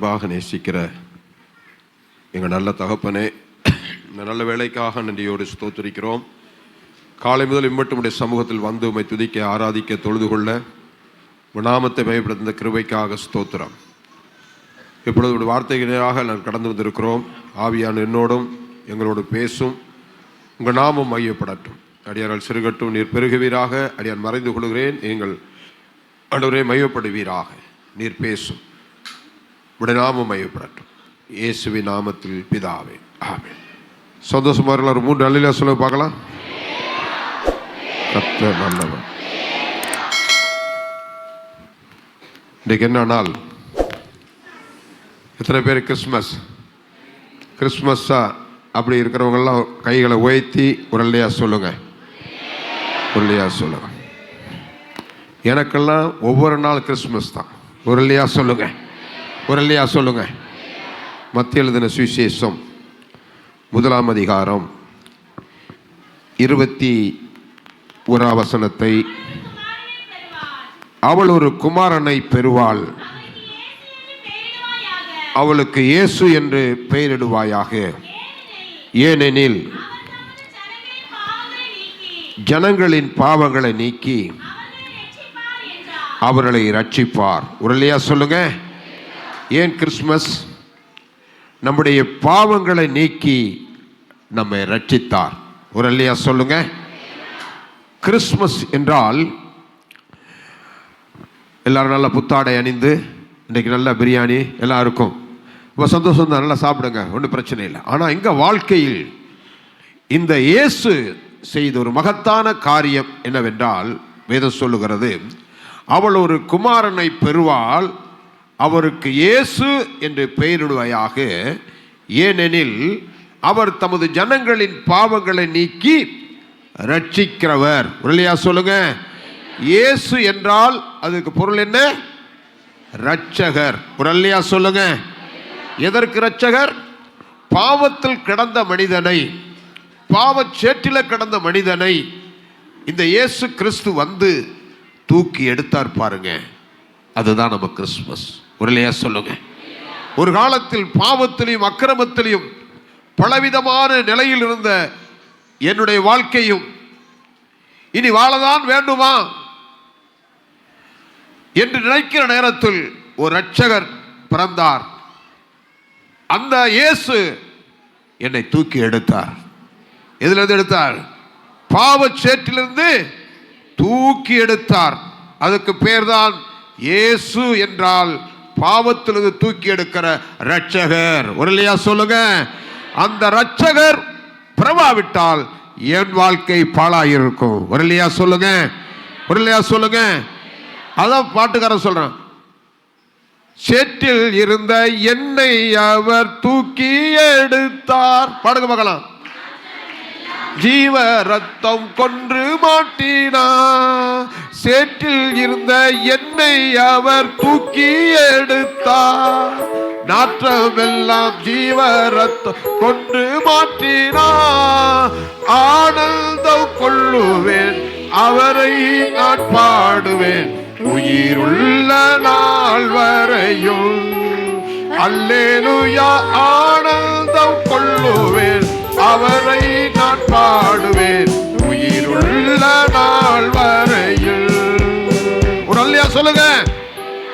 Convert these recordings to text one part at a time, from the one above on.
அன்பாக நேசிக்கிற எங்கள் நல்ல தகப்பனே, இந்த நல்ல வேலைக்காக நன்றியோடு ஸ்தோத்திரிக்கிறோம். காலை முதல் இம்மட்டும் உடைய சமூகத்தில் வந்து உம்மை துதிக்க, ஆராதிக்க, தொழுது கொள்ள நாமத்தை பயப்படுத்த கிருபைக்காக ஸ்தோத்திரம். இப்பொழுது ஒரு வார்த்தைகளாக நான் கடந்து வந்திருக்கிறோம். ஆவியான என்னோடும் எங்களோடு பேசும். உங்கள் நாமம் மையப்படட்டும். அடியார்கள் சிறுகட்டும், நீர் பெருகுவீராக. அடியான் மறைந்து கொள்கிறேன். நீங்கள் ஆண்டவரே மையப்படுவீராக. நீர் பேசும். உடைய நாமம் மையப்படட்டும். இயேசுவின் நாமத்தில் பிதாவே, ஆமென். சந்தோஷமா இருக்கலாம். ஒரு 3 அல்லேலூயா சொல்ல பார்க்கலாம். கர்த்தர் நல்லவர். இன்றைக்கு என்ன நாள்? எத்தனை பேர் கிறிஸ்மஸ்ஸா அப்படி இருக்கிறவங்கெல்லாம் கைகளை உயர்த்தி ஒரு அல்லேலூயா சொல்லுங்க. ஒரு அல்லேலூயா சொல்லுங்க. எனக்கெல்லாம் ஒவ்வொரு நாள் கிறிஸ்மஸ் தான். ஒரு அல்லேலூயா சொல்லுங்க. ஒரு அல்லேலூயா சொல்லுங்க. மத்திய எழுதின சுவிசேஷம் 1ஆம் அதிகாரம் 21ஆம் வசனத்தை, அவள் ஒரு குமாரனை பெறுவாள், அவளுக்கு இயேசு என்று பெயரிடுவாயாக, ஏனெனில் ஜனங்களின் பாவங்களை நீக்கி அவர்களை ரட்சிப்பார். ஒரு அல்லேலூயா சொல்லுங்க. ஏன் கிறிஸ்மஸ்? நம்முடைய பாவங்களை நீக்கி நம்மை ரட்சித்தார். ஒரு அல்லேலூயா சொல்லுங்க. கிறிஸ்மஸ் என்றால் எல்லாரும் நல்ல புத்தாடை அணிந்து, இன்றைக்கு நல்ல பிரியாணி எல்லாம் இருக்கும். இப்போ சந்தோஷம் தான், நல்லா சாப்பிடுங்க, ஒன்றும் பிரச்சனை இல்லை. ஆனால் எங்கள் வாழ்க்கையில் இந்த இயேசு செய்த ஒரு மகத்தான காரியம் என்னவென்றால், வேதம் சொல்லுகிறது, அவள் ஒரு குமாரனை பெறுவாள், அவருக்கு இயேசு என்று பெயரிடுவாயாக, ஏனெனில் அவர் தமது ஜனங்களின் பாவங்களை நீக்கி ரட்சிக்கிறவர். ஒரு அல்லேலூயா சொல்லுங்க. இயேசு என்றால் அதுக்கு பொருள் என்ன? ரட்சகர். ஒரு அல்லேலூயா சொல்லுங்க. எதற்கு ரட்சகர்? பாவத்தில் கிடந்த மனிதனை, பாவச்சேற்றில கிடந்த மனிதனை இந்த இயேசு கிறிஸ்து வந்து தூக்கி எடுத்தார் பாருங்க. அதுதான் நம்ம கிறிஸ்மஸ். ஒரு அல்லேலூயா சொல்லுங்க. ஒரு காலத்தில் பாவத்திலையும் அக்கிரமத்திலையும் பலவிதமான நிலையில் இருந்த என்னுடைய வாழ்க்கையும் இனி வாழதான் வேண்டுமா என்று நினைக்கிற நேரத்தில் ஒரு ரட்சகர் பிறந்தார். அந்த இயேசு என்னை தூக்கி எடுத்தார். எதிலிருந்து எடுத்தார்? பாவச்சேற்றிலிருந்து தூக்கி எடுத்தார். அதுக்கு பேர்தான் இயேசு என்றால் பாவத்திலிருந்து தூக்கி எடுக்கிற ரட்சகர். ஒரு அல்லேலூயா சொல்லுங்க. அந்த ரட்சகர் பிரபாவிட்டால் என் வாழ்க்கை பாழாயிருக்கும். ஒரு அல்லேலூயா சொல்லுங்க. ஒரு அல்லேலூயா சொல்லுங்க. அதான் பாட்டுக்காரன் சொல்றான், சேற்றில் இருந்த என்னை அவர் தூக்கி எடுத்தார். பாடுங்க பார்க்கலாம். ஜீவ ரத்தம் கொன்று மாட்டினார், சேற்றில் இருந்த என்னை அவர் தூக்கி எடுத்தார், நாற்றமெல்லாம் ஜீவ ரத்தம் கொன்று மாட்டினார், ஆனந்தம் கொள்ளுவேன் அவரை நான் பாடுவேன் உயிருள்ள நாள் வரையும். அல்லேலூயா. ஆனந்தம் கொள்ளுவேன் அவரை நான் பாடுவேன் உயிருள்ள நாள் வரையில். ஒரு அல்லேலூயா சொல்லுங்க.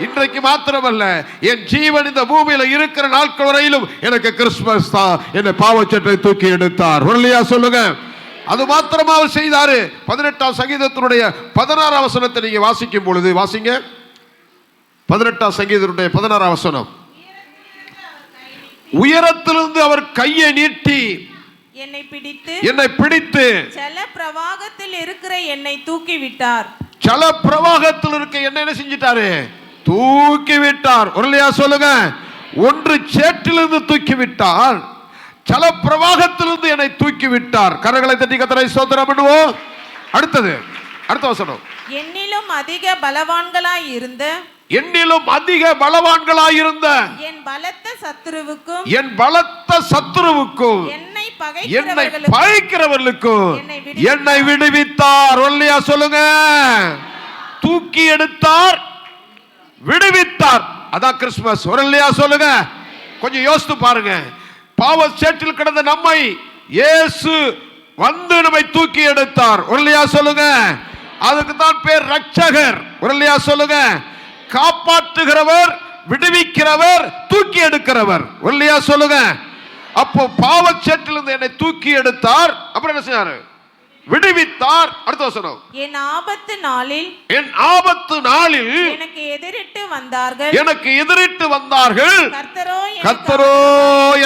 இன்றைக்கு மாத்திரமல்ல, என் ஜீவன் இந்த பூமியில இருக்கிற நாட்கள் வரையிலும் எனக்கு கிறிஸ்மஸ் தான். என்னை பாவச்சட்டை தூக்கி எடுத்தார். ஒரு அல்லேலூயா சொல்லுங்க. அது மாத்திரமா அவர் செய்தாரு. 18ஆம் சங்கீதத்தினுடைய 16ஆம் வசனத்தை நீங்க வாசிக்கும் பொழுது, வாசிங்க. 18ஆம் சங்கீதத்தினுடைய 16ஆம் வசனம். உயரத்திலிருந்து அவர் கையை நீட்டி என்னை பிடித்து ஜல பிரவாகத்தில் இருக்கிற என்னை தூக்கி விட்டார். ஜல பிரவாகத்தில் இருக்க என்ன செஞ்சிட்டாரு? தூக்கி விட்டார். ஒரு அல்லேலூயா சொல்லுங்க. ஒன்று சேற்றிலிருந்து தூக்கி விட்டார், ஜல பிரவாகத்திலிருந்து என்னை தூக்கி விட்டார். கரங்களை தட்டி கர்த்தரை ஸ்தோத்திரம் பண்ணுவோம். அடுத்தது, அடுத்த வசனம். என்னிலும் அதிக பலவான்களாய் இருந்த என் பலத்த சத்துருவுக்கும் என்னை பகைக்கிறவர்களுக்கும் என்னை விடுவித்தார். சொல்லுங்க. தூக்கி எடுத்தார், விடுவித்தார். அதான் கிறிஸ்துமஸ். ஒரு இல்லையா சொல்லுங்க. கொஞ்சம் யோசித்து பாருங்க. பாவ சேற்றில் கிடந்த நம்மை இயேசு வந்து நம்மை தூக்கி எடுத்தார். ஒரு இல்லையா சொல்லுங்க. அதுக்கு தான் பேர் ரட்சகர். ஒரு இல்லையா சொல்லுங்க. காப்பாற்றுகிறவர், விடுவிக்கிறவர், தூக்கி எடுக்கிறவர். ஒரு இல்லையா சொல்லுங்க. அப்போ பாவ சேற்றிலிருந்து என்னை தூக்கி எடுத்தார். அப்புறம் என்ன செய்யாரு? விடுவித்தார். அடுத்த வசனம், என் ஆபத்து நாளில் எனக்கு எதிரிட்டு வந்தார்கள், கர்த்தரோ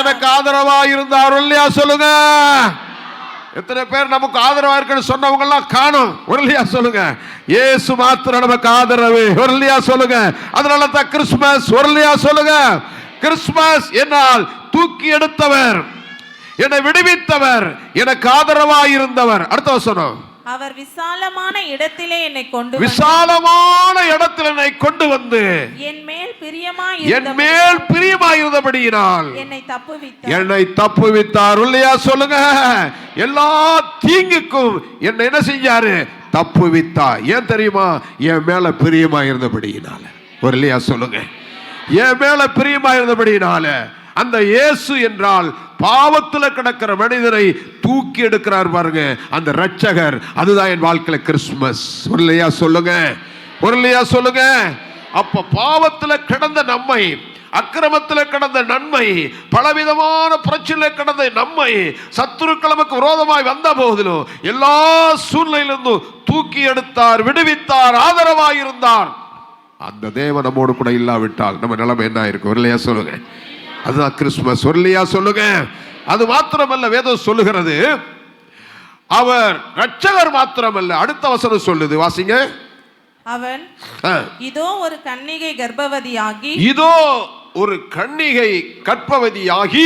எனக்கு ஆதரவா இருந்தார். இல்லையா சொல்லுங்க. எத்தனை பேர் நமக்கு ஆதரவா இருக்குன்னு சொன்னவங்க எல்லாம் காணும். ஒரு இல்லையா சொல்லுங்க. இயேசு மாத்திரம் நமக்கு ஆதரவு. ஒரு இல்லையா சொல்லுங்க. அதனால தான் கிறிஸ்துமஸ். ஒரு இல்லையா சொல்லுங்க. கிறிஸ்துமஸ் என்னால் தூக்கி எடுத்தவர், என்னை விடுவித்தவர், எனக்கு ஆதரவாய் இருந்தவர். அடுத்த வசனம், அவர் விசாலமான இடத்திலே என்னை கொண்டு வந்து என் மேல் பிரியமாயிருந்தபடியினால் என்னை தப்புவித்தார். இல்லையா சொல்லுங்க. எல்லா தீங்குக்கும் என்னை என்ன செஞ்சாரு? தப்புவித்தார். ஏன் தெரியுமா? என் மேல பிரியமாயிருந்தபடியினால. ஒரு இல்லையா சொல்லுங்க. என் மேல பிரியமாயிருந்தபடியினால. அந்த இயேசு என்றால் பாவத்தில் கிடக்கிற மனிதனை தூக்கி எடுக்கிறார் பாருங்க, அந்த ரட்சகர். அதுதான் என் வாழ்க்கையில கிறிஸ்துமஸ். ஒரு இல்லையா சொல்லுங்க. ஒரு இல்லையா சொல்லுங்க. அப்ப பாவத்தில் கிடந்த நம்மை, அக்கிரமத்தில் கிடந்த நன்மை, பலவிதமான பிரச்சனை கிடந்த நம்மை சத்துருக்கள் நமக்கு விரோதமாய் வந்த போதிலும் எல்லா சூழ்நிலையிலிருந்தும் தூக்கி எடுத்தார், விடுவித்தார், ஆதரவாய் இருந்தார். அந்த தேவன் நம்மோடு கூட இல்லாவிட்டால் நம்ம நிலைமை என்ன இருக்கும்? ஒரு இல்லையா சொல்லுங்க. அதுதான் கிறிஸ்துமஸ். ஒரு இல்லையா சொல்லுங்க. அது மாத்திரமல்ல, வேதம் சொல்லுகிறது அவர் ரட்சகர் மாத்திரமல்ல. அடுத்த வசனம் சொல்லுது, வாசிங்க. அவன் இதோ ஒரு கன்னிகை கர்ப்பவதியாகி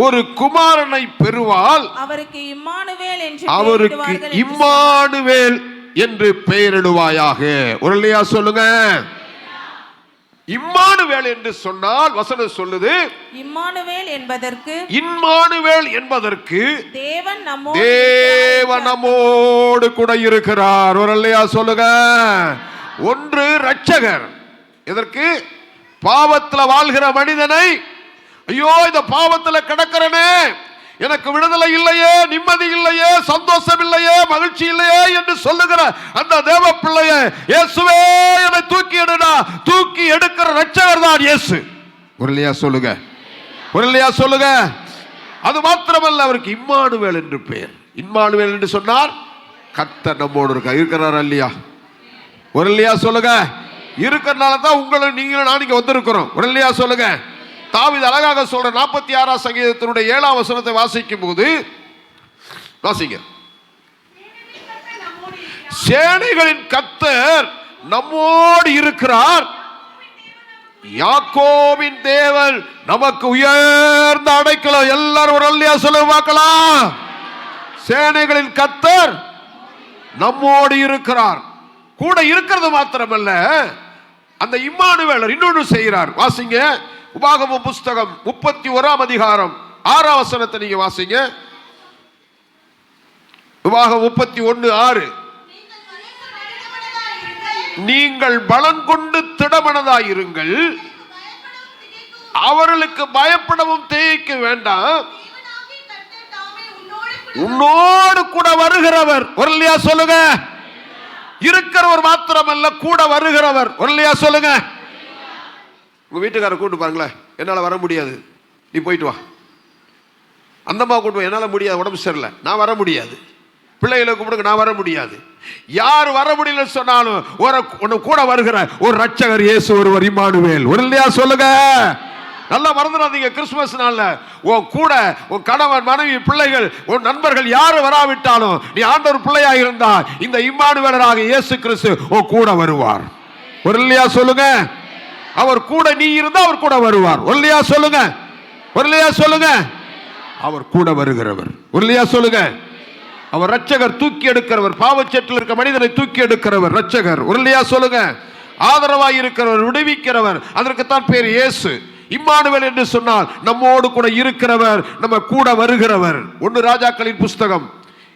ஒரு குமாரனை பெறுவாள். அவருக்கு இம்மானுவேல் என்று பெயரிடுவாயாக. ஒரு இல்லையா சொல்லுங்க. இம்மானுவேல் என்று சொன்னால் வசனம் சொல்லுது, இம்மானுவேல் என்பதற்கு தேவன் நம்மோடு கூட இருக்கிறார். ஒரு இல்லையா சொல்லுங்க. ஒன்று ரட்சகர். எதற்கு? பாவத்தில் வாழ்கிற மனிதனை, ஐயோ இந்த பாவத்தில் கிடக்கிறனே, எனக்கு விடுதலை இல்லையே, நிம்மதி இல்லையே, சந்தோஷம் இல்லையே, மகிழ்ச்சி இல்லையே என்று சொல்லுகிற அந்த தேவ பிள்ளையை இயேசுவே என்னை தூக்கி எடுடா, தூக்கி எடுக்கிற ரட்சகர் தான் இயேசு. ஒரு இல்லையா சொல்லுங்க. ஒரு இல்லையா சொல்லுங்க. அது மாத்திரமல்ல, அவருக்கு இம்மானுவேல் என்று பெயர். இம்மானுவேல் என்று சொன்னார் கர்த்தர் நம்மோடு இருக்கிறார். இல்லையா? ஒரு இல்லையா சொல்லுங்க. இருக்கிறனால தான் உங்களை நீங்களும் நான் இங்க வந்திருக்கிறோம். ஒரு இல்லையா சொல்லுங்க. தாவீது அழகாக சொல்ற 46ஆம் சங்கீதத்தினுடைய 7ஆம் வசனத்தை வாசிக்கும் போது, வாசிங்க. சேனைகளின் கர்த்தர் நம்மோடு இருக்கிறார், யாக்கோபின் தேவன் நமக்கு உயர்ந்த அடைக்கலம். எல்லாரும் ஒரு அல்லையா சொல்ல பார்க்கலாம். சேனைகளின் கர்த்தர் நம்மோடு இருக்கிறார். கூட இருக்கிறது மாத்திரமல்ல, அந்த இம்மானுவேலர் இன்னொன்று செய்கிறார். வாசிங்க. உபாகமம் புஸ்தகம் 31ஆம் அதிகாரம் 6ஆம் வசனத்தை நீங்க வாசிங்க. உபாகமம் 31:6. நீங்கள் பலன் கொண்டு திடமனதாயிருங்கள், அவர்களுக்கு பயப்படவும் தேய்க்க வேண்டாம், உன்னோடு கூட வருகிறவர். ஒரு இல்லையா சொல்லுங்க. இருக்கிறவர் மாத்திரமல்ல, கூட வருகிறவர். ஒரு இல்லையா சொல்லுங்க. உங்க வீட்டுக்காரர் கூட்டு பாருங்களேன், என்னால வர முடியாது, நீ போயிட்டு வா. அந்தம்மா கூட்டு வா, என்னால முடியாது, உடம்பு சரியில்லை, நான் வர முடியாது. பிள்ளைகளை கூப்பிடுங்க, நான் வர முடியாது. யார் வர முடியல சொன்னாலும் ஒரு கூட வருகிற ஒரு ரட்சகர் இயேசு ஒருவர், இம்மானுவேல். ஒரு இல்லையா சொல்லுங்க. நல்லா மறந்துடாதீங்க. கிறிஸ்துமஸ் நாள்ல உன் கூட உன் கணவன், மனைவி, பிள்ளைகள், உன் நண்பர்கள் யாரு வராவிட்டாலும் நீ ஆண்டவர் பிள்ளையா இருந்தா இந்த இம்மானுவேலராக இயேசு கிறிஸ்து உன் கூட வருவார். ஒரு இல்லையா சொல்லுங்க. அவர் கூட நீ இருந்தா அவர் கூட வருவார். ஒரு இல்லையா சொல்லுங்க. ஒரு இல்லையா சொல்லுங்க. அவர் கூட வருகிறவர். ஒரு இல்லையா சொல்லுங்க. அவர் ரட்சகர், தூக்கி எடுக்கிறவர். பாவச்சேற்றில் இருக்க மனிதனை தூக்கி எடுக்கிறவர் ரட்சகர். ஒரு இல்லையா சொல்லுங்க. ஆதரவாய் இருக்கிறவர், விடுவிக்கிறவர். அதற்குத்தான் பேர் இயேசு. இம்மானுவேல் என்று சொன்னால் நம்மோடு கூட இருக்கிறவர், நம்ம கூட வருகிறவர். 1 ராஜாக்களின் புஸ்தகம்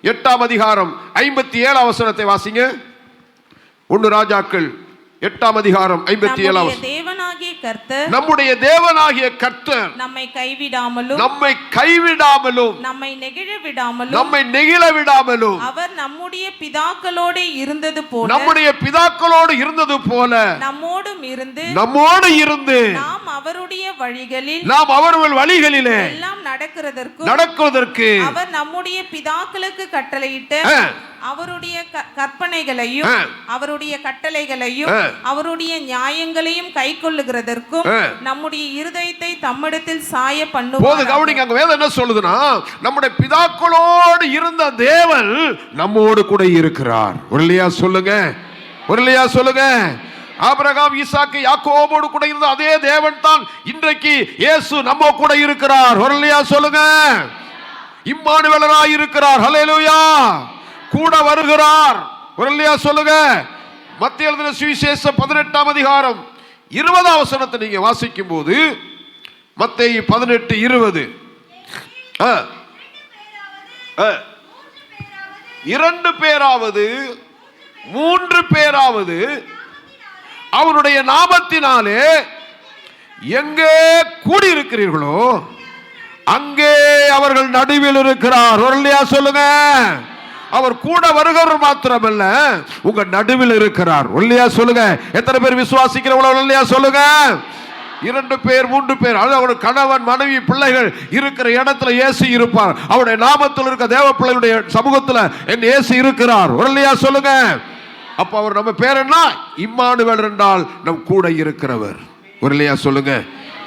8ஆம் அதிகாரம் 57ஆம் வசனத்தை வாசிங்க. 1 ராஜாக்கள் 8ஆம் அதிகாரம் 57 தேவனாகிய கர்த்தர் நம்முடைய தேவனாகிய கர்த்தர் நம்மை கைவிடாமலும் நம்மை நெகிழ விடாமலும் அவர் நம்முடைய பிதாக்களோடு இருந்தது போல நம்மோடும் இருந்து நாம் அவருடைய வழிகளிலே எல்லாம் நடக்கிறதற்கு அவர் நம்முடைய பிதாக்களுக்கு கட்டளையிட்ட அவருடைய கற்பனைகளையும் அவருடைய கட்டளைகளையும் அவருடைய நியாயங்களையும் கைக்கொள்ளுகிறதற்கும் நம்முடைய இருதயத்தை தம்மிடத்தில் சாய பண்ணுவார். கவனிங்க, அங்க வேதம் என்ன சொல்லுதுன்னா, நம்முடைய பிதாக்களோடு இருந்த தேவன் நம்மோடு கூட இருக்கிறார். ஒருலையா சொல்லுங்க. ஆபிரகாம், ஈசாக்கு, யாக்கோபோடு கூட இருந்த அதே தேவன் தான் இன்றைக்கு இயேசு நம்ம கூட இருக்கிறார். ஒருலையா சொல்லுங்க. இம்மானுவேலராய் இருக்கிறார். ஹல்லேலூயா. கூட வருகிறார். ஒருலையா சொல்லுங்க. மத்தேயு எழுதின சுவிசேஷம் 18ஆம் அதிகாரம் 20ஆம் வசனத்தை நீங்க வாசிக்கும் போது, மத்தேயு 18:20, 2 பேராவது 3 பேராவது அவருடைய நாமத்தினாலே எங்கே கூடியிருக்கிறீர்களோ அங்கே அவர்கள் நடுவில் இருக்கிறார். ஒருலையா சொல்லுங்க. அவர் கூட வருகிறவர் மாத்திரமல்ல, உங்க நடுவில் இருக்கிறார். ஒல்லையா சொல்லுங்க. எத்தனை பேர் விசுவாசிக்கிறவங்களோ ஒல்லையா சொல்லுங்க. 2 பேர் 3 பேர், அதாவது கணவன் மனைவி பிள்ளைகள் இருக்கிற இடத்துல இயேசு இருப்பார். அவருடைய நாமத்தில் இருக்க தேவ பிள்ளைகளுடைய சமூகத்தில் என் இயேசு இருக்கிறார். ஒல்லையா சொல்லுங்க. அப்ப அவர் நம்ம பேர் என்ன? இம்மானுவேல் என்றால் நம் கூட இருக்கிறவர். ஒருலையா சொல்லுங்க.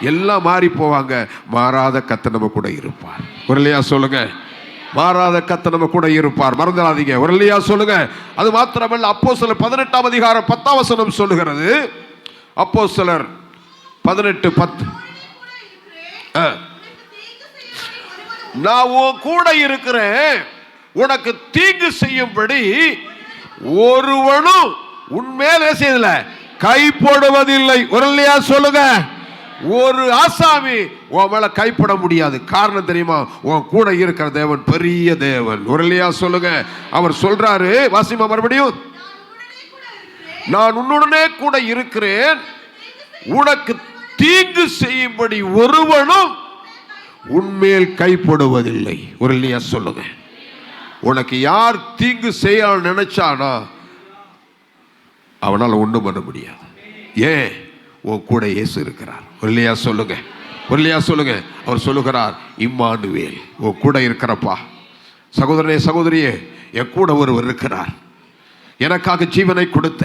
எல்லாம் மாறி போவாங்க, மாறாத கர்த்தர் நம்ம கூட இருப்பார். ஒருலையா சொல்லுங்க. மாறாத கர்த்தர் நம்ம கூட இருப்பார். மறந்துடாதீங்க. ஒருலையா சொல்லுங்க. அது மாத்திரமல்ல, அப்போஸ்தலர் 18ஆம் அதிகாரம் 10ஆம் வசனம் சொல்லுகிறது. அப்போஸ்தலர் 18:10, நான் உன் கூட இருக்கிறேன், உனக்கு தீங்கு செய்யும்படி ஒருவனும் உன்மேல் செய்யல கை போடுவதில்லை. ஒருலையா சொல்லுங்க. ஒரு ஆசாமி உன் மேல கைப்பட முடியாது. காரணம் தெரியுமா? உன் கூட இருக்கிற தேவன் பெரிய தேவன். ஒருலையா சொல்லுங்க. அவர் சொல்றாரு, வாசிமா மறுபடியும், நான் உன்னுடனே கூட இருக்கிறேன், உனக்கு தீங்கு செய்யும்படி ஒருவனும் உன்மேல் கைப்படுவதில்லை. ஒருலையா சொல்லுங்க. உனக்கு யார் தீங்கு செய்ய நினைச்சானா அவனால் ஒன்றும் பண்ண முடியாது. ஏன்? உன் கூட இயேசு இருக்கிறார். ஒருலையா சொல்லுங்க. ஒருலையா சொல்லுங்க. அவர் சொல்லுகிறார், இம்மானுவேல், உன் கூட இருக்கிறப்பா. சகோதரனே சகோதரியே, என் கூட ஒருவர் இருக்கிறார். எனக்காக ஜீவனை கொடுத்த,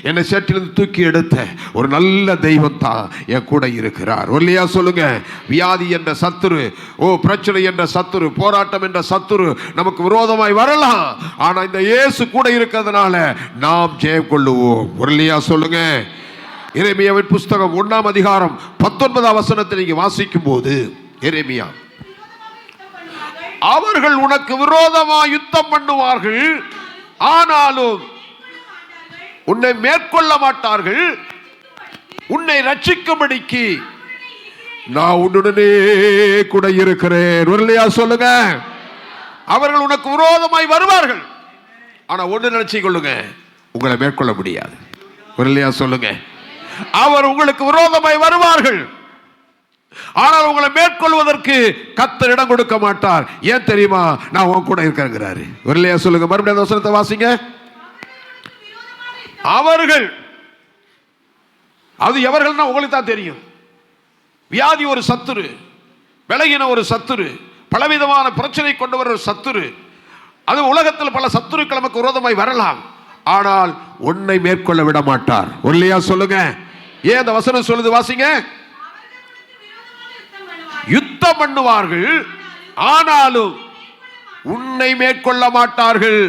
என்னை சேற்றிலிருந்து தூக்கி எடுத்த ஒரு நல்ல தெய்வம் தான் என் கூட இருக்கிறார். ஒல்லையா சொல்லுங்க. வியாதி என்ற சத்துரு, பிரச்சனை என்ற சத்துரு, போராட்டம் என்ற சத்துரு நமக்கு விரோதமாய் வரலாம். ஆனா இந்த இயேசு கூட இருக்கிறதுனால நாம் ஜெயம் கொள்ளுவோம். ஒல்லையா சொல்லுங்க. எரேமியாவின் புஸ்தகம் 1ஆம் அதிகாரம் 19ஆம் வசனத்தை நீங்க வாசிக்கும் போது, எரேமியா, அவர்கள் உனக்கு விரோதமாக யுத்தம் பண்ணுவார்கள், ஆனாலும் உன்னை மேற்கொள்ள மாட்டார்கள். உன்னை ரட்சிக்கும்படிக்கு நான் உன்னுடனே கூட இருக்கிறேன். ஒருலையா சொல்லுங்க. அவர்கள் உனக்கு விரோதமாய் வருவார்கள், ஆனா ஒன்று நினைச்சு கொள்ளுங்க, உங்களை மேற்கொள்ள முடியாது. ஒருலையா சொல்லுங்க. அவர் உங்களுக்கு விரோதமாய் வருவார்கள், ஆனால் உங்களை மேற்கொள்வதற்கு கர்த்தர் இடம் கொடுக்க மாட்டார். ஏன் தெரியுமா? நான் உன் கூட இருக்கிறேங்கிறாரு. ஒருலையா சொல்லுங்க. மறுபடியும் வசனத்தை வாசிங்க. அவர்கள், அது எவர்கள்னா உங்களுக்கு தான் தெரியும். வியாதி ஒரு சத்துரு, விலகின ஒரு சத்துரு, பலவிதமான பிரச்சனை கொண்டு வர ஒரு சத்துரு. அது உலகத்தில் பல சத்துருக்கள் நமக்கு விரோதமாய் வரலாம், ஆனால் உன்னை மேற்கொள்ள விட மாட்டார். ஒருலையா சொல்லுங்க. ஏன் அந்த வசனம் சொல்லுது? வாசிங்க. யுத்தம் பண்ணுவார்கள், ஆனாலும் உன்னை மேற்கொள்ள மாட்டார்கள்.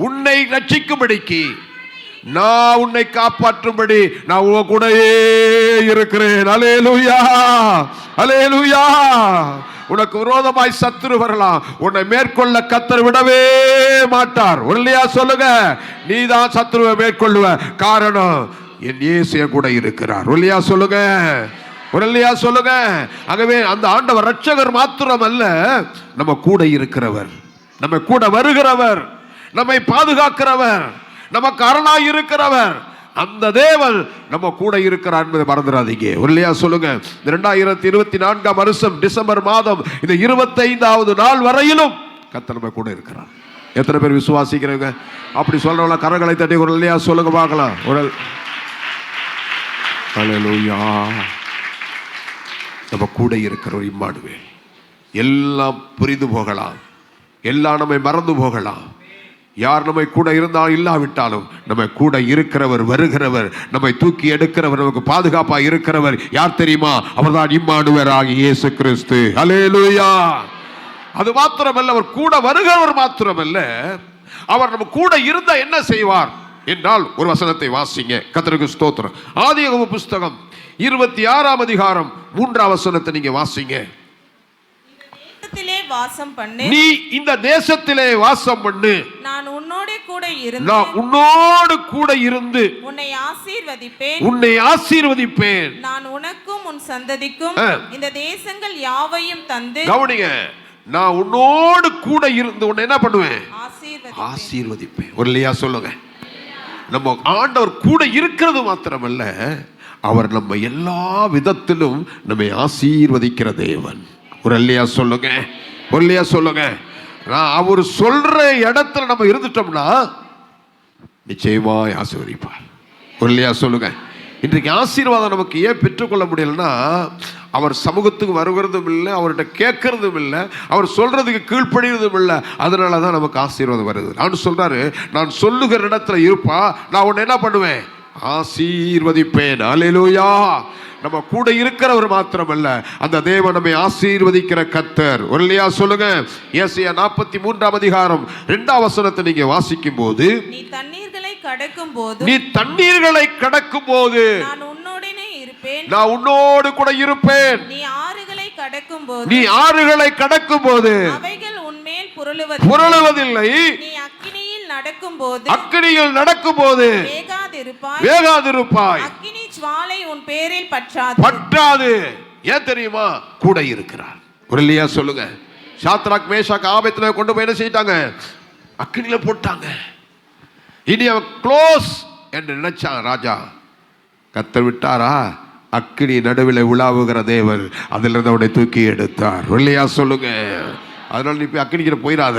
உன்னை ரட்சிக்கும்படிக்கு, நான் உன்னை காப்பாற்றும்படி நான் உன் கூடயே இருக்கிறேன். அல்லேலூயா, அல்லேலூயா. உனக்கு விரோதமாய் சத்துரு வரலாம், உன்னை மேற்கொள்ள கர்த்தர் விடவே மாட்டார். ஒருலையா சொல்லுங்க. நீதான் சத்துருவை மேற்கொள்ளுவ. காரணம், என் இயேசு கூட இருக்கிறார். ஒருலையா சொல்லுங்க. ஒருலையா சொல்லுங்க. ஆகவே அந்த ஆண்டவர் ரட்சகர் மாத்திரம் அல்ல, நம்ம கூட இருக்கிறவர், நம்ம கூட வருகிறவர், நம்மை பாதுகாக்கிறவர், நமக்கு அரணாய் இருக்கிறவர். அந்த தேவன் நம்ம கூட இருக்கிறார் என்பதை மறந்துடாதீங்க. இல்லையா சொல்லுங்க. 2024 வருஷம் டிசம்பர் மாதம் இந்த 25வது நாள் வரையிலும் கர்த்தர் நம்ம கூட இருக்கிறார். எத்தனை பேர் விசுவாசிக்கிறீங்க? அப்படி சொல்றவங்க கரங்களை தட்டி ஒரு இல்லையா சொல்லுங்க பார்க்கலாம். ஒரு ஹல்லேலூயா. நம்ம கூட இருக்கிற ஒரு இம்மானுவேல். எல்லாம் புரிந்து போகலாம், எல்லாம் நம்மை மறந்து போகலாம். யார் நம்மை கூட இருந்தாலும் இல்லாவிட்டாலும் நம்ம கூட இருக்கிறவர், வருகிறவர், நம்மை தூக்கி எடுக்கிறவர், நமக்கு பாதுகாப்பாக இருக்கிறவர் யார் தெரியுமா? அவர்தான் இம்மானுவேல் ஆகிய இயேசு கிறிஸ்து. ஹல்லேலூயா. அது மாத்திரமல்ல, அவர் கூட வருகிறவர் மாத்திரமல்ல, அவர் நம்ம கூட இருந்தா என்ன செய்வார் என்றால் ஒரு வசனத்தை வாசிங்க. கர்த்தருக்கு ஸ்தோத்திரம். ஆதியாகம புஸ்தகம் 26ஆம் அதிகாரம் 3ஆம் வசனத்தை நீங்க வாசிங்க. வாசம் பண்ணு, நீ இந்த தேசத்திலே வாசம் பண்ணு, நான் உன்னோடு கூட இருந்து உன்னை ஆசீர்வதிப்பேன், நான் உனக்கும் உன் சந்ததிக்கும் இந்த தேசங்கள் யாவையும் தந்து. கவனிங்க, நான் உன்னோடு கூட இருந்து உன்னை என்ன பண்ணுவேன்? ஆசீர்வதிப்பேன். ஒரு இல்லையா சொல்லுங்க. நம்ம ஆண்டவர் கூட இருக்கிறது மாத்திரமல்ல, அவர் நம்ம எல்லா விதத்திலும் நம்மை ஆசீர்வதிக்கிற தேவன். ஒரு இல்லையா சொல்லுங்க. ஒரு இல்லையா சொல்லுங்க. நான் அவர் சொல்ற இடத்துல நம்ம இருந்துட்டோம்னா நிச்சயமாய் ஆசீர்வதிப்பார். ஒரு இல்லையா சொல்லுங்க. இன்றைக்கு ஆசீர்வாதம் நமக்கு ஏன் பெற்றுக்கொள்ள முடியலன்னா, அவர் சமூகத்துக்கு வருகிறதும் இல்லை, அவர்கிட்ட கேட்கறதும் இல்லை, அவர் சொல்றதுக்கு கீழ்ப்படிறதும் இல்லை. அதனால தான் நமக்கு ஆசீர்வாதம் வருது. நான் சொல்றாரு, நான் சொல்லுகிற இடத்துல இருப்பா, நான் உன்னை என்ன பண்ணுவேன்? ஆசீர்வதிப்பேன். அல்லேலூயா. நம்ம கூட இருக்கிறவர் மாத்திரமல்ல, அந்த தேவன் நம்மை ஆசீர்வதிக்கிற கர்த்தர். ஒல்லையா சொல்லுங்க. ஏசாயா 43ஆம் அதிகாரம் 2ஆம் வசனத்தை நீங்க வாசிக்கும் போது, நீ தண்ணீர்களை கடக்கும் போது நான் உன்னோடு கூட இருப்பேன், நீ ஆறுகளை கடக்கும் போது அவைகள் உன்மேல் புரளுவதில்லை, நீ அக்கினியில் நடக்கும் போது வேகாதிருப்பாய், அக்கினி ஜுவாலை உன் பேரில் பற்றாது. ஏன் தெரியுமா? கூட இருக்கிறார். ஒரு இல்லையா சொல்லுங்க. சாத்ராக் மேஷாக் ஆபேத்நேகோ கொண்டு போய் என்ன செய்தாங்க? அக்கினியில போட்டாங்க. இனி அவன் க்ளோஸ் என்று நினைச்சான் ராஜா. கர்த்தர் விட்டாரா? அக்கினி நடுவில் உலாவுகிற தேவன் அதிலிருந்து அவனை தூக்கி எடுத்தார். இல்லையா சொல்லுங்க. அதனால நீ போய் அக்கினிக்கிற போயிடாத.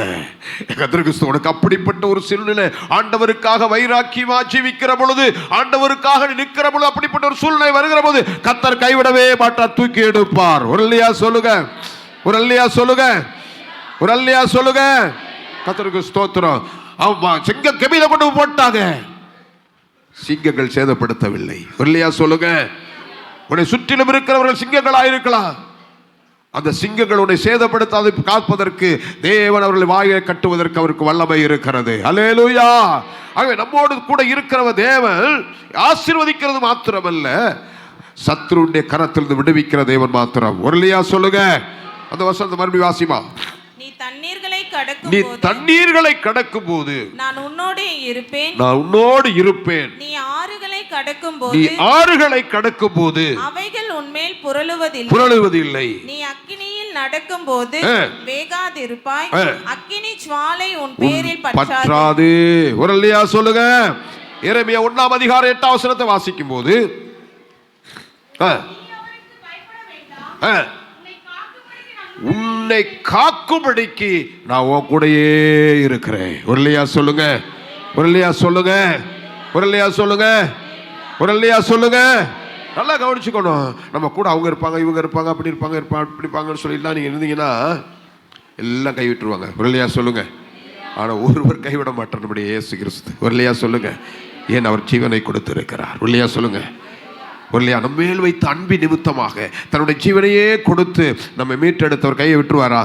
கர்த்தருக்கு உனக்கு அப்படிப்பட்ட ஒரு சூழ்நிலை, ஆண்டவருக்காக வைராக்கியமா ஜீவிக்கிற பொழுது, ஆண்டவருக்காக நிற்கிற பொழுது, அப்படிப்பட்ட ஒரு சூழ்நிலை வருகிற போது கர்த்தர் கைவிடவே மாட்டார், தூக்கி எடுப்பார். ஒரு இல்லையா சொல்லுங்க. ஒரு இல்லையா சொல்லுங்க. ஒரு இல்லையா சொல்லுங்க. கர்த்தருக்கு ஸ்தோத்திரம். சிங்க கெபில கொண்டு போட்டாங்க, சிங்கங்கள் சேதப்படுத்தவில்லை. இல்லையா சொல்லுங்க. உன்னை சுற்றிலும் இருக்கிறவர்கள் சிங்கங்களா இருக்கலாம், அந்த சிங்கங்கள் உன்னை சேதப்படுத்தாது காப்பதற்கு தேவன் அவர்களை வாயை கட்டுவதற்கு அவருக்கு வல்லமை இருக்கிறது. அல்லேலூயா. ஆகவே நம்மோடு கூட இருக்கிறவ தேவன் ஆசீர்வதிக்கிறது மாத்திரமல்ல, சத்ருடைய கரத்திலிருந்து விடுவிக்கிற தேவன் மாத்திரம். ஒரு இல்லையா சொல்லுங்க. அந்த வசனத்தை மறுபடியும் வாசிமா. நீ தண்ணீர்களை கடக்கும் போது நான் உன்னோடு இருப்பேன், நீ ஆறுகளை கடக்கும் போது அவைகள் உன்மேல் புரளுவதில்லை, நீ அக்கினியில் நடக்கும் போது வேகாதிருப்பாய், அக்கினி ஜுவாலை உன் பேரில் பற்றாது. ஒரு இல்லையா சொல்லுங்க. எரேமியா 1ஆம் அதிகாரம் 8ஆம் வசனத்தை வாசிக்கும் போது, உன்னை காக்கும்படிக்கு நான் உன் கூடயே இருக்கிறேன். ஒரு இல்லையா சொல்லுங்க. ஒரு இல்லையா சொல்லுங்க. ஒரு இல்லையா சொல்லுங்க. ஒரு இல்லையா சொல்லுங்க. நல்லா கவனிச்சுக்கணும். நம்ம கூட அவங்க இருப்பாங்க, இவங்க இருப்பாங்க, அப்படி இருப்பாங்க, இப்படிப்பாங்கன்னு சொல்லிலாம் நீங்க இருந்தீங்கன்னா எல்லாம் கைவிட்டுருவாங்க. ஒரு இல்லையா சொல்லுங்க. ஆனா ஒருவர் கைவிட மாட்டார், நம்முடைய இயேசு கிறிஸ்து. ஒரு இல்லையா சொல்லுங்க. ஏன் அவர் ஜீவனை கொடுத்து இருக்கிறார். ஒரு இல்லையா சொல்லுங்க. இல்லையா நம்ம மேல் வைத்த அன்பின் நிமித்தமாக தன்னுடைய ஜீவனையே கொடுத்து நம்ம மீட்டெடுத்தவர் கையை விட்டுருவாரா?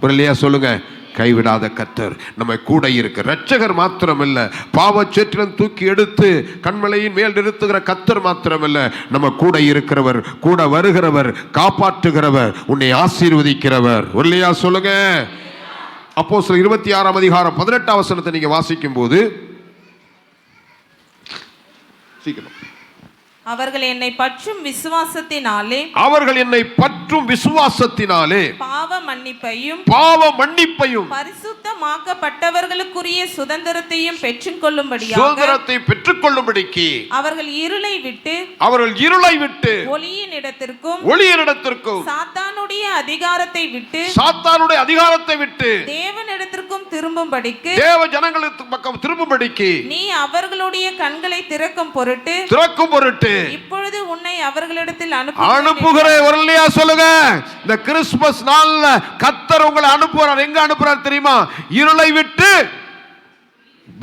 ஒரு இல்லையா சொல்லுங்க. கைவிடாத கர்த்தர் நம்ம கூட இருக்க இரட்சகர் மாத்திரமல்ல, பாவச்சேற்றிலும் தூக்கி எடுத்து கண்மலையின் மேல் நிறுத்துகிற கர்த்தர் மாத்திரமல்ல, நம்ம கூட இருக்கிறவர், கூட வருகிறவர், காப்பாற்றுகிறவர், உன்னை ஆசீர்வதிக்கிறவர். ஒரு இல்லையா சொல்லுங்க. அப்போஸ்தலர் 26ஆம் அதிகாரம் 18ஆம் வசனத்தை நீங்க வாசிக்கும் போது, சீக்கிரம் அவர்கள் என்னை பற்றும் விசுவாசத்தினாலே பாவ மன்னிப்பையும் பரிசுத்தமாக்கப்பட்டவர்களுக்குரிய சுதந்திரத்தையும் பெற்றுக்கொள்ளும்படிக்கு அவர்கள் இருளை விட்டு ஒளியினிடத்திற்கும் சாத்தானுடைய அதிகாரத்தை விட்டு தேவனிடத்திற்கும் திரும்பும்படிக்கு தேவ ஜனங்களுக்கு பக்கம் திரும்பும்படிக்கு நீ அவர்களுடைய கண்களை திறக்கும் பொருட்டு இப்பொழுது உன்னை அவர்களிடத்தில் அனுப்புகிறேன். வரலையா சொல்லுங்க. இந்த கிறிஸ்துமஸ் நாள்ல கர்த்தர் உங்களை அனுப்புறார். எங்க அனுப்புறார் தெரியுமா? இருளை விட்டு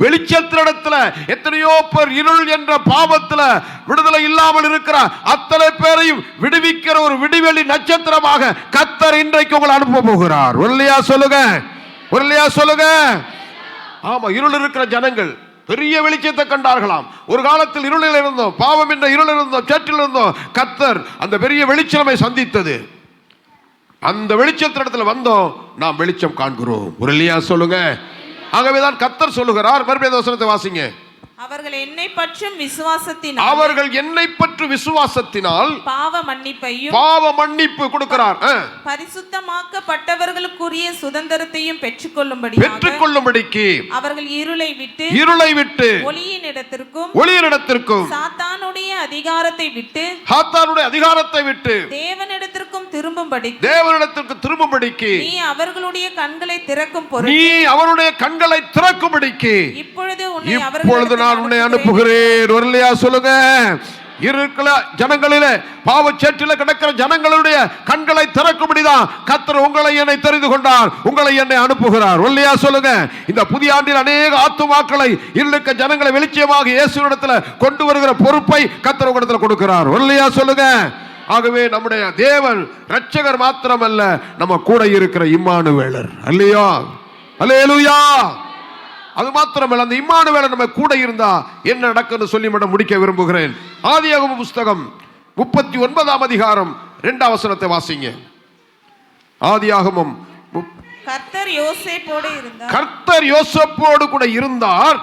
வெளிச்சத்திடத்துல. எத்தனையோ பேர் இருள் என்ற பாவத்துல விடுதலை இல்லாமல் இருக்கிறார். அத்தனை பேரையும் விடுவிக்கிற ஒரு விடிவெளி நட்சத்திரமாக கர்த்தர் இன்றைக்கு உங்களை அனுப்ப போகிறார். வரலையா சொல்லுங்க. ஆமா, இருள் இருக்கிற ஜனங்கள் பெரிய வெளிச்சத்தை கண்டார்களாம். ஒரு காலத்தில் இருளில் இருந்தோம், பாவம் என்ற இருளில் இருந்தோம், சேற்றில் இருந்தோம். கர்த்தர் அந்த பெரிய வெளிச்சமை சந்தித்தது. அந்த வெளிச்சத்திடத்தில் வந்தோம், நாம் வெளிச்சம் காண்கிறோம். ஒரு இல்லையா சொல்லுங்க. ஆகவேதான் கர்த்தர் சொல்லுகிறார். மறுபடியும் வசனத்தை வாசிங்க. அவர்கள் என்னை பற்றும் விசுவாசத்தினால் பாவ மன்னிப்பு கொடுக்கிறார். பரிசுத்தமாக்கப்பட்டவர்களுக்குரிய சுதந்திரத்தையும் பெற்றுக்கொள்ளும்படிக்கு அவர்கள் இருளை விட்டு ஒளியினிடத்திற்கும் சாத்தானுடைய அதிகாரத்தை விட்டு தேவனிடத்திற்கும் திரும்பும்படிக்கு நீ அவர்களுடைய கண்களை திறக்கும்படிக்கு இப்பொழுது நான் உன்னை அனுப்புகிறேன். வரலையா சொல்லுங்க. இருக்கிற ஜனங்களிலே பாவச்சேற்றில கிடக்கிற ஜனங்களுடைய கண்களை திறக்கும்படிதான் கர்த்தர் உங்களை என்னை தெரிந்து கொண்டார், உங்களை என்னை அனுப்புகிறார். வரலையா சொல்லுங்க. இந்த புதிய ஆண்டில் அநேக ஆத்துமாக்களை இருக்க ஜனங்களை வெளிச்சமாக இயேசுவிடத்தில் கொண்டு வருகிற பொறுப்பை கர்த்தர் உங்களிடத்தில் கொடுக்கிறார். வரலையா சொல்லுங்க. ஆகவே நம்முடைய தேவன் இரட்சகர் மாத்திரமல்ல, நம்ம கூட இருக்கிற இம்மானுவேலர். அல்லேலூயா. அது மாத்திரமல்ல, அந்த இம்மானுவேலர் நம்ம கூட இருந்தா என்ன நடக்குன்னு சொல்லி மட்டும் முடிக்க விரும்புகிறேன். ஆதியாகமம் புஸ்தகம் 39ஆம் அதிகாரம் 2ஆம் வசனத்தை வாசிங்க. ஆதியாகமம். கர்த்தர் யோசேப்போடு கூட இருந்தார்,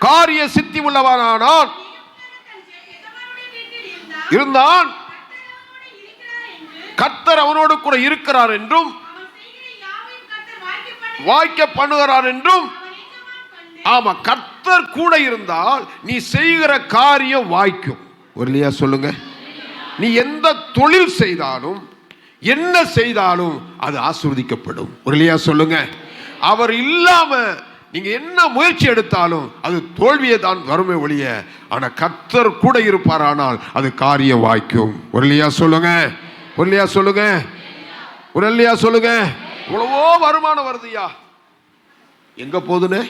காரிய சித்தி உள்ளவனானான், இருந்தான். கர்த்தர் அவனோடு கூட இருக்கிறார் என்றும் வாய்க்க பண்ணுகிறார் என்றும். ஆமா, கர்த்தர் கூட இருந்தால் நீ செய்கிற காரியம் வாய்க்கும். இல்லையா சொல்லுங்க. நீ எந்த தொழில் செய்தாலும் என்ன செய்தாலும் அது ஆசீர்வதிக்கப்படும். இல்லையா சொல்லுங்க. அவர் இல்லாம நீங்க என்ன முயற்சி எடுத்தாலும் அது தோல்வியை தான் வருமே ஒழிய, ஆனா கர்த்தர் கூட இருப்பாரானால் அது காரியம் வாய்க்கும். இல்லையா சொல்லுங்க. இவ்வளவோ வருமானம் வருதுயா, எங்க போகுதுன்னு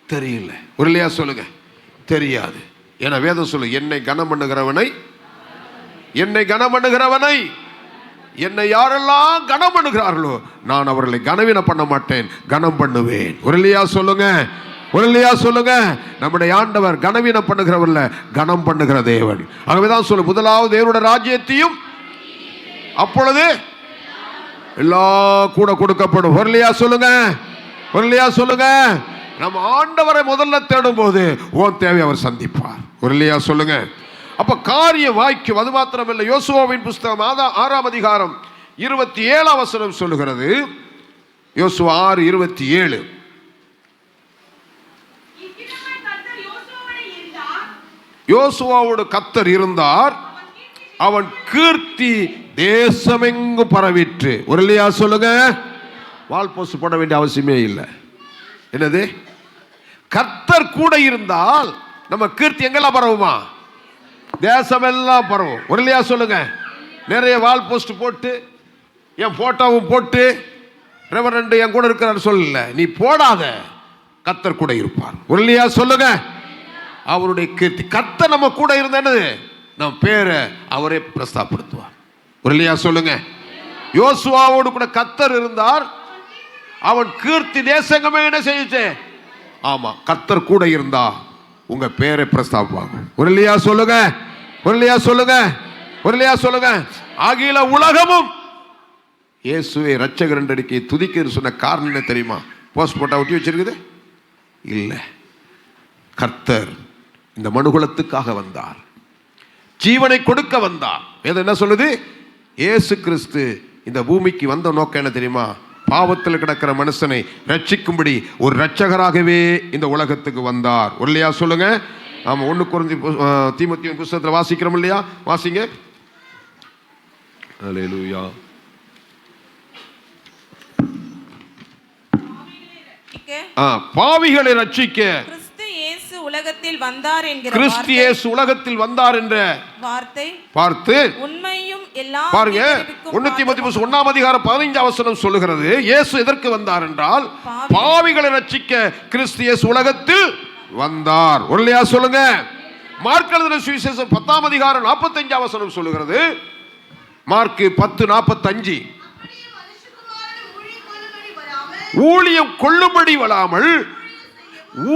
தெரியல. இல்லையா சொல்லுங்க. தெரியாது. என வேதம் சொல்லு, என்னை கனம் பண்ணுகிறவனை என்னை யாரெல்லாம் கனம் பண்ணுகிறார்களோ நான் அவர்களை கனவீன பண்ண மாட்டேன், கனம் பண்ணுவேன். இல்லையா சொல்லுங்க. நம்முடைய ஆண்டவர் கனவீன பண்ணுகிறவர்ல கனம் பண்ணுகிற தேவன். ஆகவேதான் சொல்லு, முதலாவது தேவனுடைய ராஜ்யத்தையும் அப்பொழுது எல்லாம் கூட கொடுக்கப்படும். இல்லையா சொல்லுங்க. நம்ம ஆண்டவரை முதல்ல தேடும் போது உன் தேவை அவர் சந்திப்பார். இல்லையா சொல்லுங்க. அப்ப காரியம் வாய்க்கும். அது மாத்திரமல்ல, யோசுவாவின் புஸ்தகம் 6ஆம் அதிகாரம் 27ஆம் வசனம் சொல்லுகிறது. யோசுவா 6:27. யோசுவாவோடு கர்த்தர் இருந்தார், அவன் கீர்த்தி தேசமெங்கும் பரவிற்று. இல்லையா சொல்லுங்க. வால் போஸ்ட் போட வேண்டிய அவசியமே இல்லை. என்னது? கர்த்தர் கூட இருந்தால் நம்ம கீர்த்தி எங்கெல்லாம் பரவுமா? தேசமெல்லாம் பரவும். இல்லையா சொல்லுங்க. நிறைய வால் போஸ்ட் போட்டு என் போட்டோவும் போட்டு ரெவரண்ட் என் கூட இருக்கிறார் சொல்லல, நீ போடாத. கர்த்தர் கூட இருப்பார். இல்லையா சொல்லுங்க. அவருடைய கீர்த்தி, கர்த்தர் நம்ம கூட இருந்த என்னது, நம்ம பேரை அவரே பிரஸ்தாபப்படுத்துவார். இல்லையா சொல்லுங்க. யோசுவாவோடு கூட கர்த்தர் இருந்தார், அவன் கீர்த்தி தேசங்கமே என்ன செய்யுச்சு? ஆமா, கர்த்தர் கூட இருந்தா உங்க பேரை பிரஸ்தாபமாகும். இல்லையா சொல்லுங்க. அகில உலகமும் இயேசுவை இரட்சகர் என்றடிக்கை துதிக்க சொன்ன காரணம் என்ன தெரியுமா? போஸ்ட் போட்டா ஒட்டி வச்சிருக்குது இல்ல. கர்த்தர் இந்த மனுகுலத்துக்காக வந்தார், ஜீவனை கொடுக்க வந்தார். வேதம் என்ன சொல்லுது? இயேசு கிறிஸ்து இந்த பூமிக்கு வந்த நோக்கம் என்ன தெரியுமா? பாவத்தில் கிடக்கிற மனுஷனை ரட்சிக்கும்படி ஒரு இரட்சகராகவே இந்த உலகத்துக்கு வந்தார். இல்லையா சொல்லுங்க? ஆமா. 1 கொரிந்தியர் தீமோத்தேயு புத்தகத்தில் வாசிக்கிறோம் இல்லையா? வாசிங்க. அல்லேலூயா. பாவிகளை ரட்சிக்க கிறிஸ்து இயேசு உலகத்தில் வந்தார் என்கிற கிறிஸ்து இயேசு உலகத்தில் வந்தார் என்ற வார்த்தை பார்த்து உண்மையும் எல்லாம் பாருங்க. 1 தீமோத்தேயு 1 அதிகாரம் 15 வசனம் சொல்லுகிறது, இயேசு எதற்கு வந்தார் என்றால் பாவிகளை ரட்சிக்க கிறிஸ்து இயேசு உலகத்தில் வந்தார். இல்லையா சொல்லுங்க? மார்க் எழுதின சுவிசேஷம் 10 அதிகாரம் 45 வசனம் சொல்லுகிறது, மார்க் 10:45, ஊழியம் கொள்ளும்படி வராமல்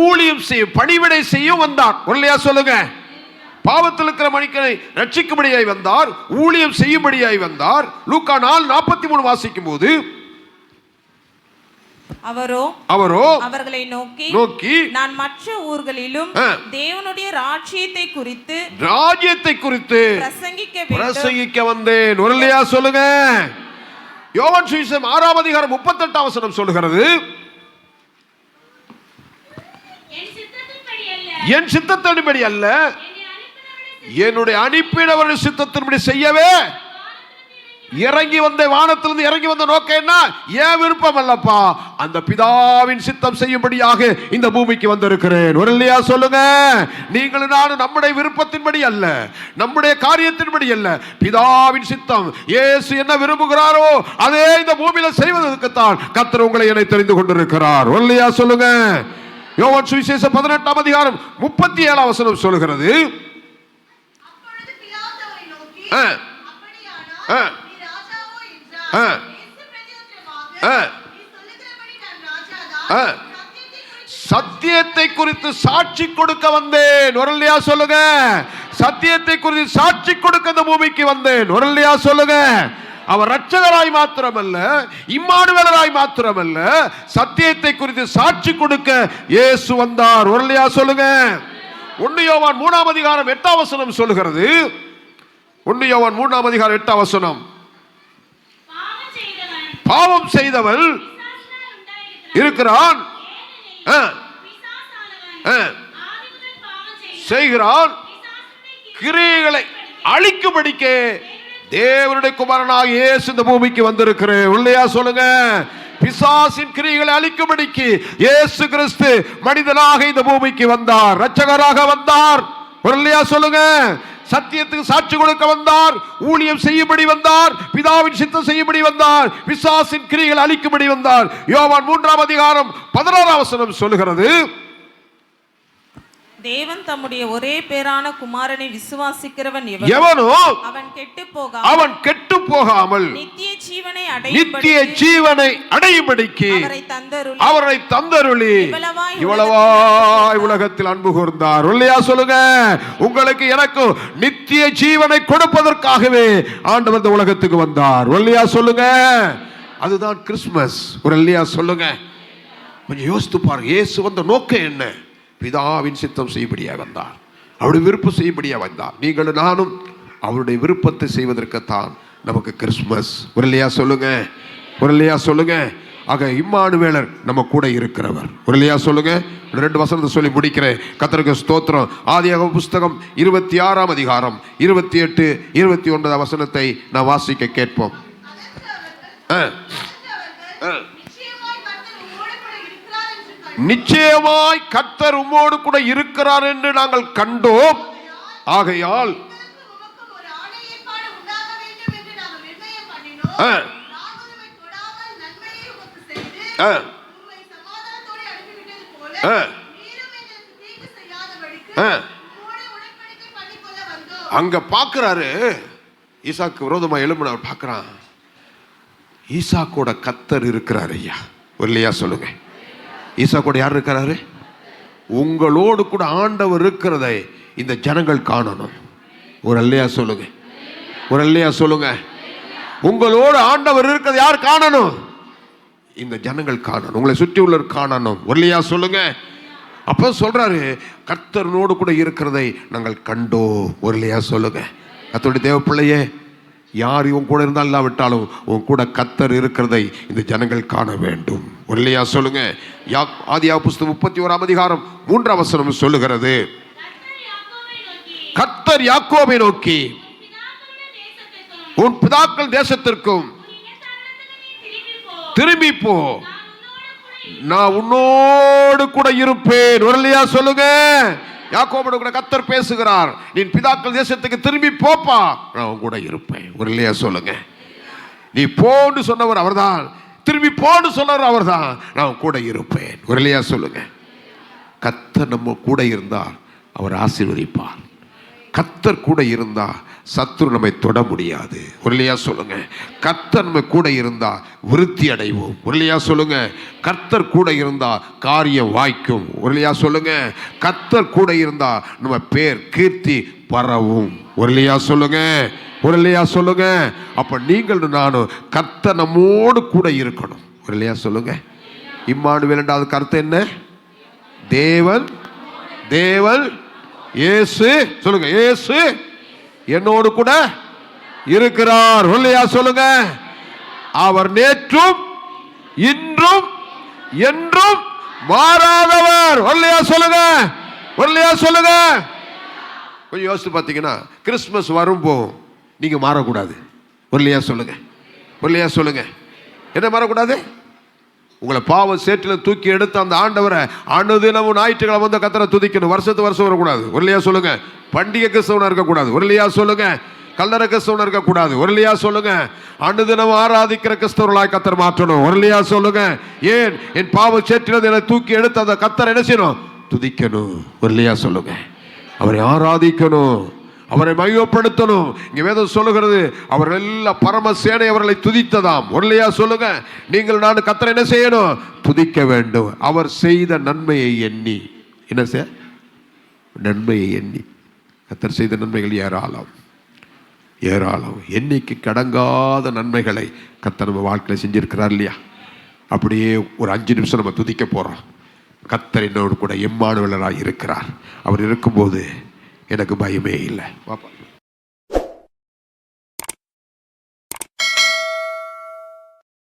ஊழியம் செய்ய பணிவிடை செய்ய வந்தார். இல்லையா சொல்லுங்க? பாவத்தில் இருக்கிற மனிதனை ரட்சிக்கும்படியாய் வந்தார், ஊழியம் செய்யும்படியாய் வந்தார். லூக்கா 4:43 வாசிக்கும் போது அவரோ அவர்களை நோக்கி நான் மற்ற ஊர்களிலும் தேவனுடைய ராஜ்யத்தை குறித்து பிரசங்கிக்க வந்தேன். இல்லையா சொல்லுங்க? யோவான் சுவிசேஷம் 6 அதிகாரம் 38 வசனம் சொல்லுகிறது, என் சித்தத்தின்படி அல்ல என்னுடைய அனுப்பினவருடைய சித்தத்தின்படி செய்யவே இறங்கி வந்த, வானத்திலிருந்து இறங்கி வந்த நோக்கம் என்ன? ஏன் விருப்பம் அல்லப்பா, அந்த பிதாவின் சித்தம் செய்யும்படியாக இந்த பூமிக்கு வந்திருக்கிறேன். இல்லையா சொல்லுங்க? நீங்களும் நானும் நம்முடைய விருப்பத்தின்படி அல்ல, நம்முடைய காரியத்தின்படி அல்ல, பிதாவின் சித்தம். இயேசு என்ன விரும்புகிறாரோ அதே இந்த பூமியில செய்வதற்குத்தான் கர்த்தர் உங்களை என்னை தெரிந்து கொண்டிருக்கிறார். இல்லையா சொல்லுங்க? யோவான் சுவிசேஷம் 18 அதிகாரம் 37 வசனம் சொல்லுகிறது, சத்தியத்தை குறித்து சாட்சி கொடுக்க வந்தேன். இல்லையா சொல்லுங்க? சத்தியத்தை குறித்து சாட்சி கொடுக்க இந்த பூமிக்கு வந்தேன். இல்லையா சொல்லுங்க? அவர் இரட்சகராய் மாத்திரமல்ல, இம்மானுவேலராய் மாத்திரமல்ல, சத்தியத்தை குறித்து சாட்சி கொடுக்க இயேசு வந்தார். இல்லையா சொல்லுங்க? 1 யோவான் 3 அதிகாரம் 8 வசனம் சொல்லுகிறது, 1 யோவான் 3 அதிகாரம் 8 வசனம், பாவம் செய்தவன் இருக்கிறான், செய்கிறான், கிரியைகளை அழிக்கும்படிக்கே தேவனுடைய குமாரனாக இயேசு இந்த பூமிக்கு வந்திருக்கிறேன். இல்லையா சொல்லுங்க? பிசாசின் கிரியைகளை அழிக்கும்படிக்கு இயேசு கிறிஸ்து மனிதனாக இந்த பூமிக்கு வந்தார், இரட்சகராக வந்தார். இல்லையா சொல்லுங்க? சத்தியத்துக்கு சாட்சி கொடுக்க வந்தார், ஊழியம் செய்யும்படி வந்தார், பிதாவின் சித்தம் செய்யும்படி வந்தார், பிசாசின் கிரியைகளை அழிக்கும்படி வந்தார். யோவான் 3 அதிகாரம் 16 வசனம் சொல்லுகிறது, தேவன் தம்முடைய ஒரே பேரான குமாரனை விசுவாசிக்கிறவன் எவனோ அவன் கெட்டு போகாமல் நித்திய ஜீவனை அடையும்படிக்கு அவரை தந்தருளி இவ்வளவாய் உலகத்தில் அன்பு கூர்ந்தார். இல்லையா சொல்லுங்க? உங்களுக்கு எனக்கு நித்திய ஜீவனை கொடுப்பதற்காகவே ஆண்டவர் இந்த உலகத்துக்கு வந்தார். இல்லையா சொல்லுங்க? அதுதான் கிறிஸ்துமஸ். இல்லையா சொல்லுங்க? கொஞ்சம் யோசித்து பாருங்க, இயேசு வந்த நோக்கம் என்ன? பிதாவின் சித்தம் செய்யும்படியாக வந்தார், அவருடைய விருப்பம் செய்யும்படியாக வந்தார். நீங்களும் நானும் அவருடைய விருப்பத்தை செய்வதற்குத்தான் நமக்கு கிறிஸ்துமஸ். இல்லையா சொல்லுங்க? இல்லையா சொல்லுங்க? ஆக இம்மானுவேலர் நம்ம கூட இருக்கிறவர். இல்லையா சொல்லுங்க? 2 வசனத்தை சொல்லி முடிக்கிறேன். கர்த்தருக்கு ஸ்தோத்திரம். ஆதியாகம புஸ்தகம் 26 அதிகாரம் 28, 29 வசனத்தை நான் வாசிக்க கேட்போம். நிச்சயமாய் கர்த்தர் உம்மோடு கூட இருக்கிறார் என்று நாங்கள் கண்டோம், ஆகையால் அங்க பாக்குறாரு, ஈசாக்கு விரோதமா எழும்பினவர் பார்க்கிறான், ஈசாக்கோட கர்த்தர் இருக்கிறார். ஐயா இல்லையா சொல்லுங்க? ஈசாக்கோட யார் இருக்கிறாரு? உங்களோடு கூட ஆண்டவர் இருக்கிறதை இந்த ஜனங்கள் காணணும். ஒரு அல்லையா சொல்லுங்க? ஒரு அல்லையா சொல்லுங்க? உங்களோடு ஆண்டவர் இருக்கிறது யார் காணணும்? இந்த ஜனங்கள் காணணும், உங்களை சுற்றி உள்ளவர் காணணும். இல்லையா சொல்லுங்க? அப்ப சொல்றாரு, கர்த்தரோடு கூட இருக்கிறதை நாங்கள் கண்டோம். ஒரு இல்லையா சொல்லுங்க. கர்த்தருடைய தேவ பிள்ளையே, யார் இவன் கூட இருந்தாலும் இல்லாவிட்டாலும் உன் கூட கர்த்தர் இருக்கிறதை இந்த ஜனங்கள் காண வேண்டும். ஒரு இல்லையா சொல்லுங்க. ஆதியாகமம் புஸ்தகம் 31ஆம் அதிகாரம் 3ஆம் வசனம் சொல்லுகிறது, கர்த்தர் யாக்கோபை நோக்கி, உன் பிதாக்கள் தேசத்திற்கும் திரும்பி போ, நான் உன்னோடு கூட இருப்பேன். ஒரு இல்லையா சொல்லுங்க. யாக்கோபோடு கூட கர்த்தர் பேசுகிறார், நீ பிதாக்கள் தேசத்துக்கு திரும்பி போப்பா, நான் கூட இருப்பேன். ஒரு இல்லையா சொல்லுங்க. நீ போன்னு சொன்னவர் அவர்தான், திரும்பி போன்னு சொன்னவர் அவர்தான், நான் கூட இருப்பேன். ஒரு இல்லையா சொல்லுங்க. கர்த்தர் நம்ம கூட இருந்தால் அவர் ஆசீர்வதிப்பார். கர்த்தர் கூட இருந்தா சத்துரு நம்மை தொட முடியாது. ஒரு இல்லையா சொல்லுங்க. கர்த்தர் நம்ம கூட இருந்தா விருத்தி அடைவோம். ஒரு இல்லையா சொல்லுங்க. கர்த்தர் கூட இருந்தா காரியம் வாய்க்கும். ஒரு இல்லையா சொல்லுங்க. கர்த்தர் கூட இருந்தா நம்ம பேர் கீர்த்தி பரவும். ஒரு இல்லையா சொல்லுங்க. ஒரு இல்லையா சொல்லுங்க. அப்ப நீங்கள் நானும் கர்த்தர் நம்மோடு கூட இருக்கணும். ஒரு இல்லையா சொல்லுங்க. இம்மானுவேல் என்றால் கர்த்தர் என்ன? தேவன், தேவன் இயேசு. சொல்லுங்க, இயேசு என்னோடு கூட இருக்கிறார். இல்லையா சொல்லுங்க. அவர் நேற்றும் இன்றும் என்றும் மாறாதவர். இல்லையா சொல்லுங்க. இல்லையா சொல்லுங்க. கொஞ்சம் யோசித்து பார்த்தீங்கன்னா, கிறிஸ்துமஸ் வரும்போ நீங்க மாறக்கூடாது. இல்லையா சொல்லுங்க. இல்லையா சொல்லுங்க. என்ன மாறக்கூடாது? உங்களை பாவ சேற்றில் தூக்கி எடுத்த அந்த ஆண்டவரை அனுதினமும் ஞாயிற்றுக்கிழமை வந்து கர்த்தரை துதிக்கணும். வருஷத்து வருஷம் வரக்கூடாது. ஒரு இல்லையா சொல்லுங்க. பண்டிகை கிறிஸ்தவனா இருக்கக்கூடாது. ஒரு இல்லையா சொல்லுங்க. கல்லறை கிறிஸ்தவனா இருக்கக்கூடாது. ஒரு இல்லையா சொல்லுங்க. அனுதினம் ஆராதிக்கிற கிறிஸ்தவர்களாய் கர்த்தர் மாற்றணும். ஒரு இல்லையா சொல்லுங்க. ஏன்? என் பாவ சேற்றில் என்னை தூக்கி எடுத்த அந்த கர்த்தரை என்ன செய்யணும்? துதிக்கணும். ஒரு இல்லையா சொல்லுங்க. அவரை ஆராதிக்கணும், அவரை மகிமைப்படுத்தணும். இங்க வேதம் சொல்லுகிறது, அவர் எல்லா பரமசேனை அவர்களை துதித்ததாம். ஒரு இல்லையா சொல்லுங்க. நீங்கள் நான் கர்த்தரை என்ன செய்யணும்? துதிக்க வேண்டும். அவர் செய்த நன்மையை எண்ணி. என்ன செய்ய? நன்மையை எண்ணி. கர்த்தர் செய்த நன்மைகள் ஏராளம், ஏராளம். எண்ணிக்கை கடங்காத நன்மைகளை கர்த்தர் நம்ம வாழ்க்கையில் செஞ்சிருக்கிறார் இல்லையா? அப்படியே ஒரு 5 நிமிஷம் நம்ம துதிக்க போறோம். கர்த்தர் என்னோடு கூட இம்மானுவேலராய் இருக்கிறார். அவர் இருக்கும்போது எனக்கு பயமே இல்லை. பாப்பா.